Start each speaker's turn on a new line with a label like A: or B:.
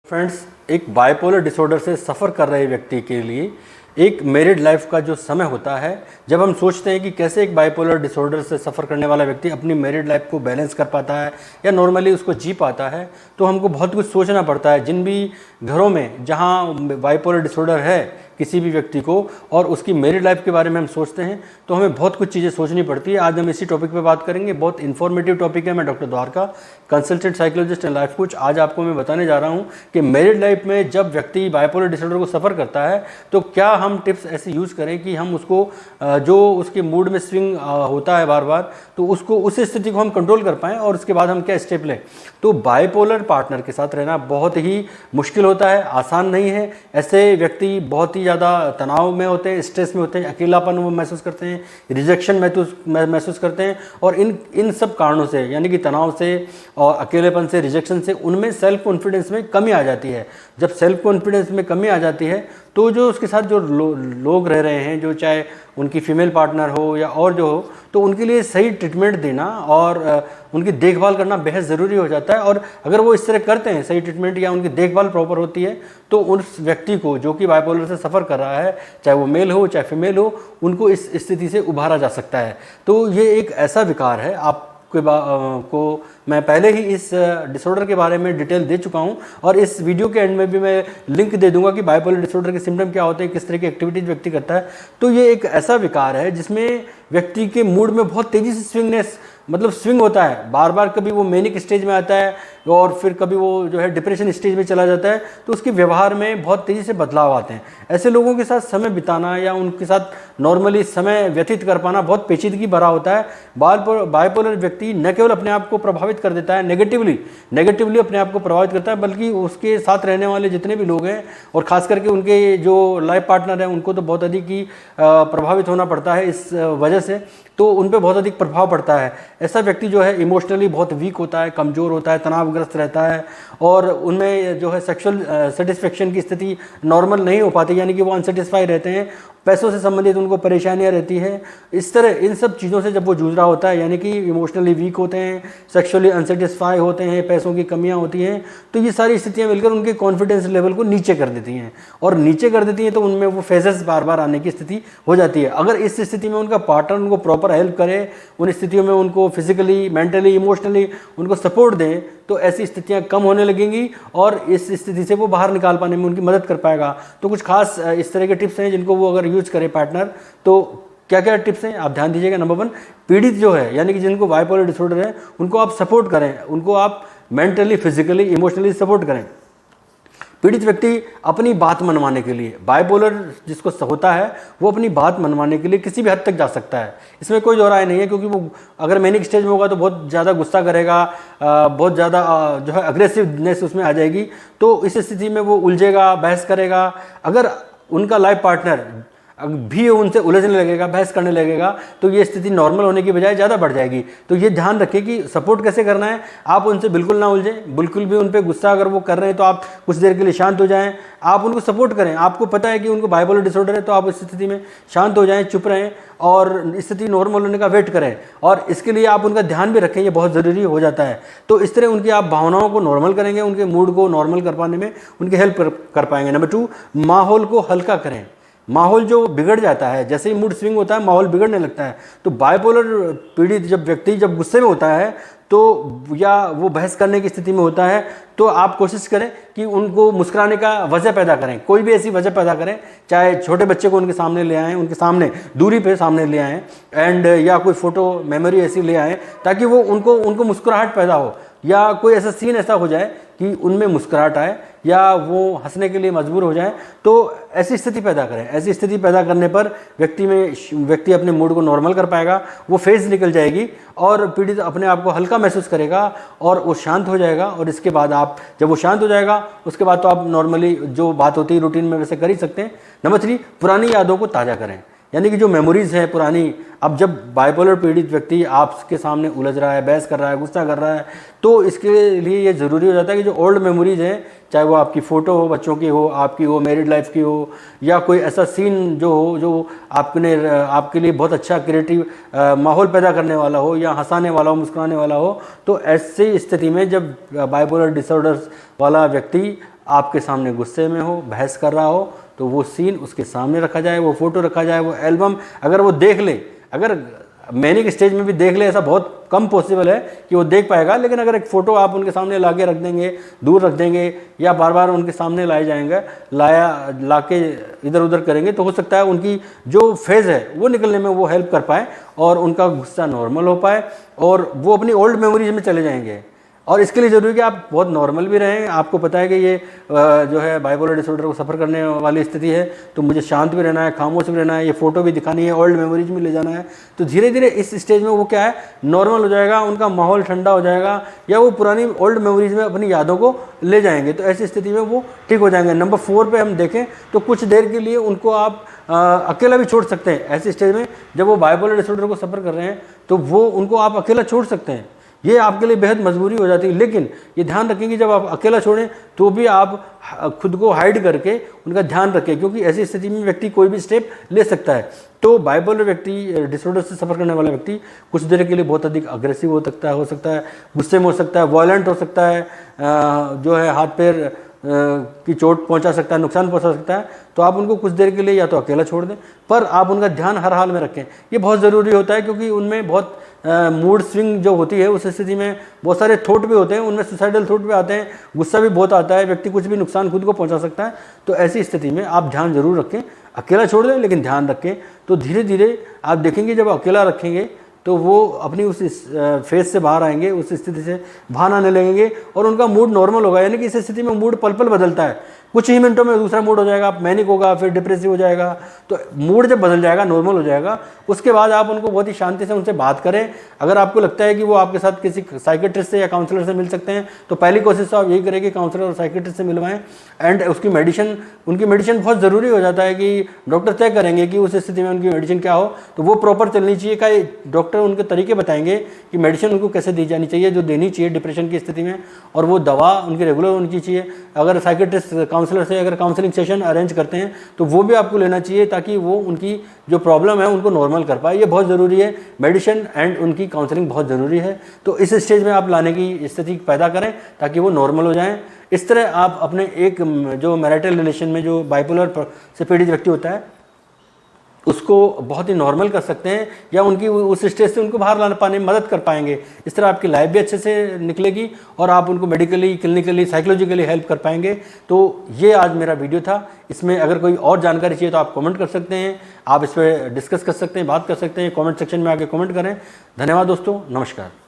A: Friends, एक bipolar disorder से सफ़र कर रहे व्यक्ति के लिए एक मैरिड लाइफ का जो समय होता है, जब हम सोचते हैं कि कैसे एक बाइपोलर डिसऑर्डर से सफ़र करने वाला व्यक्ति अपनी मैरिड लाइफ को बैलेंस कर पाता है या नॉर्मली उसको जी पाता है, तो हमको बहुत कुछ सोचना पड़ता है। जिन भी घरों में जहां बाइपोलर डिसऑर्डर है किसी भी व्यक्ति को और उसकी मैरिड लाइफ के बारे में हम सोचते हैं तो हमें बहुत कुछ चीज़ें सोचनी पड़ती है। आज हम इसी टॉपिक पे बात करेंगे। बहुत इन्फॉर्मेटिव टॉपिक है। मैं doctor Dwarka, consultant psychologist and life coach. आज आपको मैं बताने जा रहा हूँ कि मैरिड लाइफ में जब व्यक्ति बाइपोलर डिसऑर्डर को सफ़र करता है तो क्या हम टिप्स ऐसे यूज़ करें कि हम उसको जो उसके मूड में स्विंग होता है बार बार, तो उसको उस स्थिति को हम कंट्रोल कर पाएँ और उसके बाद हम क्या स्टेप लें। तो बाइपोलर पार्टनर के साथ रहना बहुत ही मुश्किल होता है, आसान नहीं है। ऐसे व्यक्ति बहुत ही ज़्यादा तनाव में होते हैं, स्ट्रेस में होते हैं, अकेलापन वो महसूस करते हैं, रिजेक्शन महसूस करते हैं और इन सब कारणों से, यानी कि तनाव से और अकेलेपन से, रिजेक्शन से, उनमें सेल्फ कॉन्फिडेंस में कमी आ जाती है। जब सेल्फ कॉन्फिडेंस में कमी आ जाती है तो जो उसके साथ जो लोग रह रहे हैं, जो चाहे उनकी फीमेल पार्टनर हो या और जो हो, तो उनके लिए सही ट्रीटमेंट देना और उनकी देखभाल करना बेहद ज़रूरी हो जाता है। और अगर वो इस तरह करते हैं, सही ट्रीटमेंट या उनकी देखभाल प्रॉपर होती है, तो उस व्यक्ति को जो कि बाइपोलर से सफ़र कर रहा है, चाहे वो मेल हो चाहे फीमेल हो, उनको इस स्थिति से उभारा जा सकता है। तो ये एक ऐसा विकार है, को मैं पहले ही इस डिसऑर्डर के बारे में डिटेल दे चुका हूं और इस वीडियो के एंड में भी मैं लिंक दे दूंगा कि बाइपोलर डिसऑर्डर के सिम्टम क्या होते हैं, किस तरह की एक्टिविटीज व्यक्ति करता है। तो ये एक ऐसा विकार है जिसमें व्यक्ति के मूड में बहुत तेज़ी से स्विंग होता है। बार बार कभी वो मैनिक स्टेज में आता है और फिर कभी वो जो है डिप्रेशन स्टेज में चला जाता है, तो उसके व्यवहार में बहुत तेज़ी से बदलाव आते हैं। ऐसे लोगों के साथ समय बिताना या उनके साथ नॉर्मली समय व्यतीत कर पाना बहुत पेचीदगी भरा होता है। बाइपोलर व्यक्ति न केवल अपने आप को प्रभावित कर देता है, नेगेटिवली अपने आप को प्रभावित करता है, बल्कि उसके साथ रहने वाले जितने भी लोग हैं और ख़ास करके उनके जो लाइफ पार्टनर हैं, उनको तो बहुत अधिक ही प्रभावित होना पड़ता है इस वजह से। तो उन पर बहुत अधिक प्रभाव पड़ता है। ऐसा व्यक्ति जो है इमोशनली बहुत वीक होता है, कमज़ोर होता है, तनावग्रस्त रहता है और उनमें जो है सेक्सुअल सेटिस्फेक्शन की स्थिति नॉर्मल नहीं हो पाती, यानी कि वो अनसेटिस्फाई रहते हैं। पैसों से संबंधित उनको परेशानियां रहती है। इस तरह इन सब चीज़ों से जब वो जूझ रहा होता है, यानी कि इमोशनली वीक होते हैं, सेक्सुअली अनसेटिस्फाई होते हैं, पैसों की कमियां होती हैं, तो ये सारी स्थितियां मिलकर उनके कॉन्फिडेंस लेवल को नीचे कर देती हैं और नीचे कर देती हैं तो उनमें वो फेजेस बार बार आने की स्थिति हो जाती है। अगर इस स्थिति में उनका पार्टनर उनको प्रॉपर हेल्प करे, उन स्थितियों में उनको फिजिकली, मेंटली, इमोशनली उनको सपोर्ट दें, तो ऐसी स्थितियां कम होने लगेंगी और इस स्थिति से वो बाहर निकाल पाने में उनकी मदद कर पाएगा। तो कुछ खास इस तरह के टिप्स हैं जिनको वो अगर यूज करे पार्टनर, तो क्या क्या टिप्स हैं आप ध्यान दीजिएगा। नंबर 1, पीड़ित जो है, यानी कि जिनको बाइपोलर डिसऑर्डर है, उनको आप सपोर्ट करें, उनको आप मेंटली, फिजिकली, इमोशनली सपोर्ट करें। पीड़ित व्यक्ति अपनी बात मनवाने के लिए, बाइपोलर जिसको होता है, वो अपनी बात मनवाने के लिए किसी भी हद तक जा सकता है, इसमें कोई दो राय नहीं है। क्योंकि वो अगर मैनिक स्टेज में होगा तो बहुत ज़्यादा गुस्सा करेगा, बहुत ज़्यादा जो है अग्रेसिवनेस उसमें आ जाएगी। तो इस स्थिति में वो उलझेगा, बहस करेगा। अगर उनका लाइफ पार्टनर भी उनसे उलझने लगेगा, बहस करने लगेगा, तो ये स्थिति नॉर्मल होने की बजाय ज़्यादा बढ़ जाएगी। तो ये ध्यान रखें कि सपोर्ट कैसे करना है। आप उनसे बिल्कुल ना उलझें, बिल्कुल भी उन पर गुस्सा अगर वो कर रहे हैं तो आप कुछ देर के लिए शांत हो जाएं, आप उनको सपोर्ट करें। आपको पता है कि उनको बाइपोलर डिसऑर्डर है, तो आप इस स्थिति में शांत हो जाएं, चुप रहें और स्थिति नॉर्मल होने का वेट करें। और इसके लिए आप उनका ध्यान भी रखें, ये बहुत ज़रूरी हो जाता है। तो इस तरह उनकी आप भावनाओं को नॉर्मल करेंगे, उनके मूड को नॉर्मल कर पाने में उनकी हेल्प कर पाएंगे। नंबर 2, माहौल को हल्का करें। माहौल जो बिगड़ जाता है, जैसे ही मूड स्विंग होता है, माहौल बिगड़ने लगता है। तो बाइपोलर पीड़ित व्यक्ति जब गुस्से में होता है तो या वो बहस करने की स्थिति में होता है, तो आप कोशिश करें कि उनको मुस्कुराने का वजह पैदा करें। कोई भी ऐसी वजह पैदा करें, चाहे छोटे बच्चे को उनके सामने ले आएँ, उनके सामने दूरी पे सामने ले आएँ, एंड या कोई फ़ोटो मेमोरी ऐसी ले आएँ ताकि वो उनको मुस्कुराहट पैदा हो, या कोई ऐसा सीन ऐसा हो जाए कि उनमें मुस्कुराहट आए या वो हंसने के लिए मजबूर हो जाए। तो ऐसी स्थिति पैदा करें। ऐसी स्थिति पैदा करने पर व्यक्ति अपने मूड को नॉर्मल कर पाएगा, वो फेज निकल जाएगी और पीड़ित अपने आप को हल्का महसूस करेगा और वो शांत हो जाएगा। और इसके बाद जब वो शांत हो जाएगा, उसके बाद तो आप नॉर्मली जो बात होती है रूटीन में वैसे कर ही सकते हैं। नंबर 3, पुरानी यादों को ताज़ा करें, यानी कि जो मेमोरीज है पुरानी। अब जब बाइपोलर पीड़ित व्यक्ति आपके सामने उलझ रहा है, बहस कर रहा है, गुस्सा कर रहा है, तो इसके लिए ये ज़रूरी हो जाता है कि जो ओल्ड मेमोरीज हैं, चाहे वो आपकी फ़ोटो हो, बच्चों की हो, आपकी हो, मैरिड लाइफ की हो, या कोई ऐसा सीन जो हो जो आपके लिए बहुत अच्छा क्रिएटिव माहौल पैदा करने वाला हो, या हंसाने वाला हो, मुस्कुराने वाला हो, तो ऐसी स्थिति में जब बाइपोलर डिसऑर्डर्स वाला व्यक्ति आपके सामने गुस्से में हो, बहस कर रहा हो, तो वो सीन उसके सामने रखा जाए, वो फ़ोटो रखा जाए, वो एल्बम अगर वो देख ले, अगर मैनिक स्टेज में भी देख ले, ऐसा बहुत कम पॉसिबल है कि वो देख पाएगा, लेकिन अगर एक फ़ोटो आप उनके सामने ला के रख देंगे, दूर रख देंगे, या बार बार उनके सामने लाए जाएंगे, ला के इधर उधर करेंगे, तो हो सकता है उनकी जो फेज़ है वो निकलने में वो हेल्प कर पाए और उनका गुस्सा नॉर्मल हो पाए और वो अपनी ओल्ड मेमोरीज में चले जाएंगे। और इसके लिए ज़रूरी है कि आप बहुत नॉर्मल भी रहें। आपको पता है कि ये जो है बाइपोलर डिसऑर्डर को सफ़र करने वाली स्थिति है, तो मुझे शांत भी रहना है, खामोश भी रहना है, ये फ़ोटो भी दिखानी है, ओल्ड मेमोरीज में ले जाना है। तो धीरे धीरे इस स्टेज में वो क्या है, नॉर्मल हो जाएगा, उनका माहौल ठंडा हो जाएगा, या वो पुरानी ओल्ड मेमोरीज में अपनी यादों को ले जाएंगे, तो ऐसी स्थिति में वो ठीक हो जाएंगे। नंबर 4 पे हम देखें तो कुछ देर के लिए उनको आप अकेला भी छोड़ सकते हैं। ऐसी स्टेज में जब वो बाइपोलर डिसऑर्डर को सफ़र कर रहे हैं, तो वो उनको आप अकेला छोड़ सकते हैं। ये आपके लिए बेहद मजबूरी हो जाती है, लेकिन ये ध्यान रखें कि जब आप अकेला छोड़ें तो भी आप खुद को हाइड करके उनका ध्यान रखें, क्योंकि ऐसी स्थिति में व्यक्ति कोई भी स्टेप ले सकता है। तो बाइपोलर व्यक्ति, डिसऑर्डर से सफ़र करने वाला व्यक्ति कुछ देर के लिए बहुत अधिक अग्रेसिव हो सकता है, गुस्से में हो सकता है, वायलेंट हो सकता है, जो है हाथ पैर की चोट पहुंचा सकता है, नुकसान पहुंचा सकता है। तो आप उनको कुछ देर के लिए या तो अकेला छोड़ दें, पर आप उनका ध्यान हर हाल में रखें। ये बहुत ज़रूरी होता है, क्योंकि उनमें बहुत मूड स्विंग जो होती है, उस स्थिति में बहुत सारे थॉट भी होते हैं, उनमें सुसाइडल थॉट भी आते हैं, गुस्सा भी बहुत आता है, व्यक्ति कुछ भी नुकसान खुद को पहुंचा सकता है। तो ऐसी स्थिति में आप ध्यान जरूर रखें, अकेला छोड़ दें लेकिन ध्यान रखें। तो धीरे धीरे आप देखेंगे जब अकेला रखेंगे तो वो अपनी उस फेज से बाहर आएंगे, उस स्थिति से बाहर आने लगेंगे और उनका मूड नॉर्मल होगा। यानी कि इस स्थिति में मूड पल पल बदलता है, कुछ ही मिनटों में दूसरा मूड हो जाएगा, मैनिक होगा, फिर डिप्रेसिव हो जाएगा। तो मूड जब बदल जाएगा, नॉर्मल हो जाएगा, उसके बाद आप उनको बहुत ही शांति से उनसे बात करें। अगर आपको लगता है कि वो आपके साथ किसी साइकेट्रिस्ट से या काउंसलर से मिल सकते हैं, तो पहली कोशिश तो आप यही करें कि काउंसलर और साइकेट्रिस्ट से मिलवाएं। एंड उनकी मेडिसिन बहुत ज़रूरी हो जाता है कि डॉक्टर तय करेंगे कि उस स्थिति में उनकी मेडिसिन क्या हो, तो वो प्रॉपर चलनी चाहिए। का डॉक्टर उनके तरीके बताएंगे कि मेडिसिन उनको कैसे दी जानी चाहिए, जो देनी चाहिए डिप्रेशन की स्थिति में, और वो दवा उनकी रेगुलर होनी चाहिए। अगर साइकेट्रिस्ट काउंसलर से अगर काउंसलिंग सेशन अरेंज करते हैं तो वो भी आपको लेना चाहिए, ताकि वो उनकी जो प्रॉब्लम है उनको नॉर्मल कर पाए। ये बहुत ज़रूरी है, मेडिसिन एंड उनकी काउंसलिंग बहुत ज़रूरी है। तो इस स्टेज में आप लाने की स्थिति पैदा करें ताकि वो नॉर्मल हो जाएं। इस तरह आप अपने एक जो मैरिटल रिलेशन में जो बाइपोलर से पीड़ित व्यक्ति होता है उसको बहुत ही नॉर्मल कर सकते हैं, या उनकी उस स्टेज से उनको बाहर लाने पाने में मदद कर पाएंगे। इस तरह आपकी लाइफ भी अच्छे से निकलेगी और आप उनको मेडिकली, क्लिनिकली, साइकोलॉजिकली हेल्प कर पाएंगे। तो ये आज मेरा वीडियो था। इसमें अगर कोई और जानकारी चाहिए तो आप कमेंट कर सकते हैं, आप इस पर डिस्कस कर सकते हैं, बात कर सकते हैं। कमेंट सेक्शन में आके कमेंट करें। धन्यवाद दोस्तों, नमस्कार।